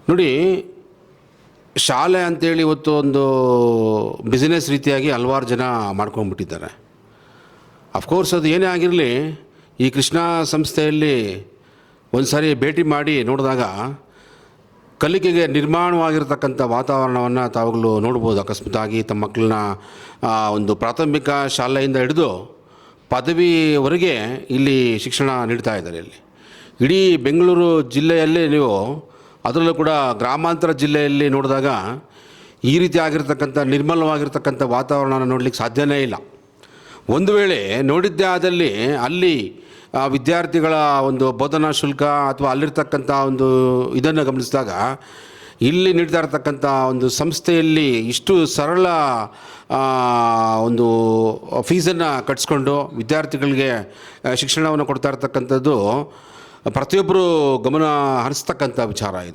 ನೋಡಿ, ಶಾಲೆ ಅಂತೇಳಿ ಇವತ್ತು ಒಂದು ಬಿಸಿನೆಸ್ ರೀತಿಯಾಗಿ ಹಲವಾರು ಜನ ಮಾಡ್ಕೊಂಡ್ಬಿಟ್ಟಿದ್ದಾರೆ. ಅಫ್ಕೋರ್ಸ್ ಅದು ಏನೇ ಆಗಿರಲಿ, ಈ ಕೃಷ್ಣ ಸಂಸ್ಥೆಯಲ್ಲಿ ಒಂದು ಸಾರಿ ಭೇಟಿ ಮಾಡಿ ನೋಡಿದಾಗ ಕಲಿಕೆಗೆ ನಿರ್ಮಾಣವಾಗಿರ್ತಕ್ಕಂಥ ವಾತಾವರಣವನ್ನು ತಾವುಗಳು ನೋಡ್ಬೋದು. ಅಕಸ್ಮಾತಾಗಿ ತಮ್ಮ ಮಕ್ಕಳನ್ನ ಒಂದು ಪ್ರಾಥಮಿಕ ಶಾಲೆಯಿಂದ ಹಿಡಿದು ಪದವಿವರೆಗೆ ಇಲ್ಲಿ ಶಿಕ್ಷಣ ನೀಡ್ತಾ ಇದ್ದಾರೆ. ಇಲ್ಲಿ ಇಡೀ ಬೆಂಗಳೂರು ಜಿಲ್ಲೆಯಲ್ಲೇ ನೀವು, ಅದರಲ್ಲೂ ಕೂಡ ಗ್ರಾಮಾಂತರ ಜಿಲ್ಲೆಯಲ್ಲಿ ನೋಡಿದಾಗ ಈ ರೀತಿ ಆಗಿರ್ತಕ್ಕಂಥ ನಿರ್ಮಲವಾಗಿರ್ತಕ್ಕಂಥ ವಾತಾವರಣನ ನೋಡಲಿಕ್ಕೆ ಸಾಧ್ಯನೇ ಇಲ್ಲ. ಒಂದು ವೇಳೆ ನೋಡಿದ್ದೇ ಆದಲ್ಲಿ ಅಲ್ಲಿ ವಿದ್ಯಾರ್ಥಿಗಳ ಒಂದು ಬೋಧನಾ ಶುಲ್ಕ ಅಥವಾ ಅಲ್ಲಿರ್ತಕ್ಕಂಥ ಒಂದು ಇದನ್ನು ಗಮನಿಸಿದಾಗ ಇಲ್ಲಿ ನೀಡ್ತಾ ಇರತಕ್ಕಂಥ ಒಂದು ಸಂಸ್ಥೆಯಲ್ಲಿ ಇಷ್ಟು ಸರಳ ಒಂದು ಫೀಸನ್ನು ಕಟ್ಟಿಸ್ಕೊಂಡು ವಿದ್ಯಾರ್ಥಿಗಳಿಗೆ ಶಿಕ್ಷಣವನ್ನು ಕೊಡ್ತಾ ಇರ್ತಕ್ಕಂಥದ್ದು ಪ್ರತಿಯೊಬ್ಬರು ಗಮನ ಹರಿಸ್ತಕ್ಕಂಥ ವಿಚಾರ ಇದು.